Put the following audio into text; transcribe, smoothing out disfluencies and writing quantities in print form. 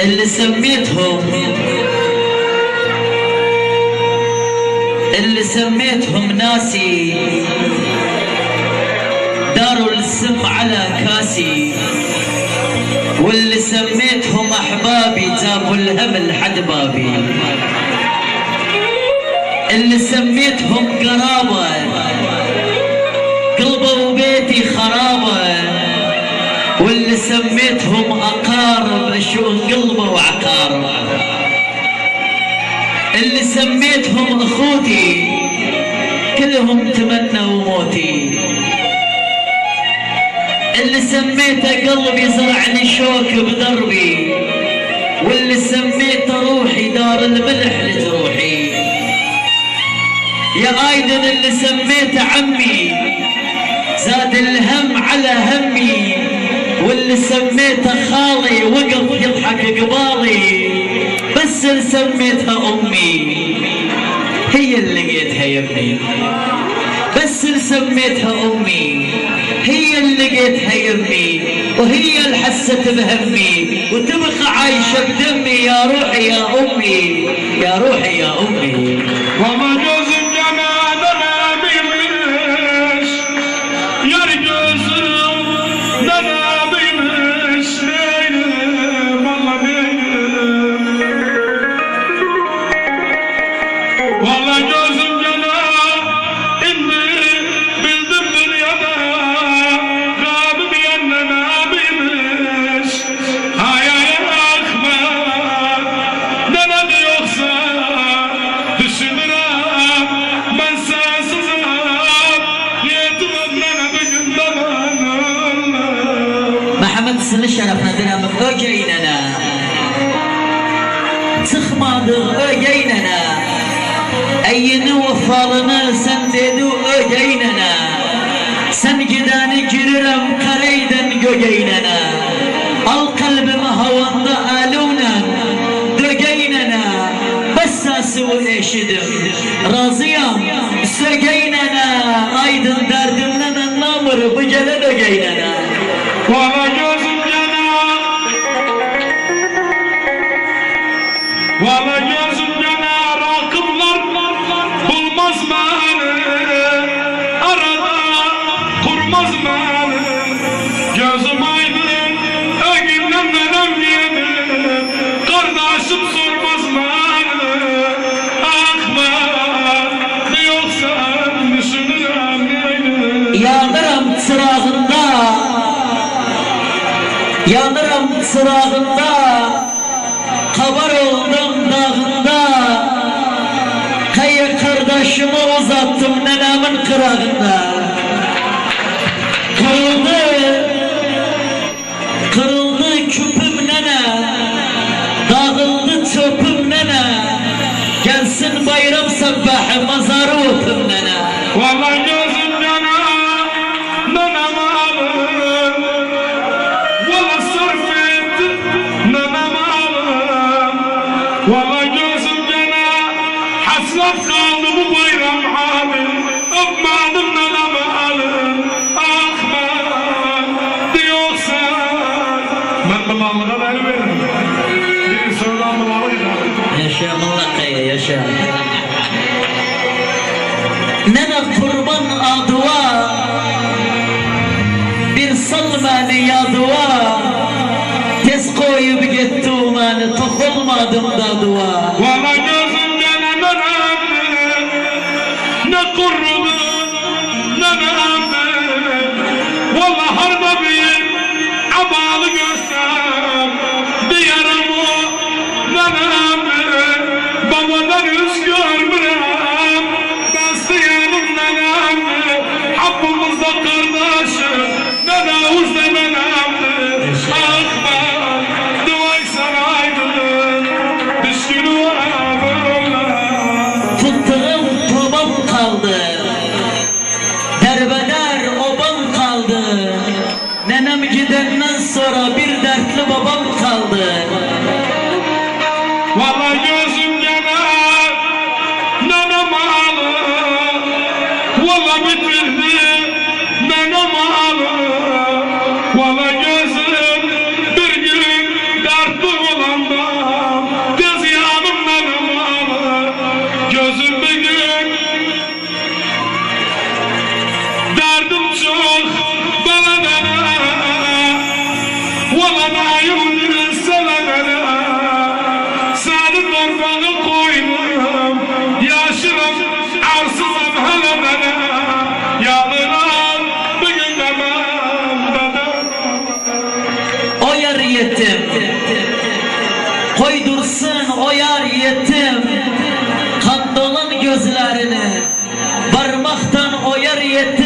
اللي سميتهم ناسي داروا السم على كاسي، واللي سميتهم احبابي جابوا الهم لحد بابي، اللي سميتهم قرابه قلبوا بيتي خرابه، واللي سميتهم اقارب اشوف قلبه وعقارب، اللي سميتهم اخوتي كلهم تمنوا موتي، اللي سميته قلبي زرعني شوك بدربي، واللي سميته روحي دار الملح لجروحي. يا ايدن اللي سميته عمي زاد الهم على همي، واللي سميته خالي وقف يضحك قبالي، بس اللي سميتها امي هي اللي لقيتها يا ابني، بس اللي سميتها امي هي اللي لقيتها يمي، وهي اللي حست بهمي وتبقى عايشه بدمي. يا روحي يا امي، يا روحي يا امي. وما جوز الجمال انا بيمش يا رجوزم انا بيمش والله بيم والله جوز الجمال اني بالدم اليدا غاب بيننا بيمش هاي يا اخبار انا بيوصل محمد سن الشرف ندرم اجيننا تخماض اجيننا اين وفالنا سنددو اجيننا سنجدان جررم قريدن اجيننا القلب مهوان آلونا دجيننا بس اسوء ايشدم راضيا سجيننا ايضا دردنا النمر بجلد جيننا والله جوز الجنا والله جوز الجنا راقبlar bulmaz beni arada kurmaz beni gözüm aydın ögümden benim yedim kardeşim sormaz beni akbar yoksa düşünürüm beni yanırım çırağında yanırım çırağında kabar oldum dağında kayı kardeşimi uzattım nenemin kırağında kırıldı küpüm nene dağıldı çöpüm nene gelsin bayram sabahı mazarı öpüm nene vallahi gözüm cana nenem alır valla sarf etti nenem alır vallahi gözüm cana hasret kaldı bu bayram abi öpmedim nenem alır akbar diyorsa ben mallığa veririm bir sorudan mallığa yaşa mallakaya yaşa nene kurban adıva bir salmani yadıva tez koyup gittim hani tokulmadım da dua valla gözüm gene nenemdi ne kurrudu nenemdi valla harda bir abalı görsem diyerim o nenemdi babadan yüz görmürem besleyenim nenemdi hakkımızda kardeşim nenevuzda nenemdi akbar duay sanaydın düşkünü yetim, kan dolan gözlerini, parmaktan oyar yetim.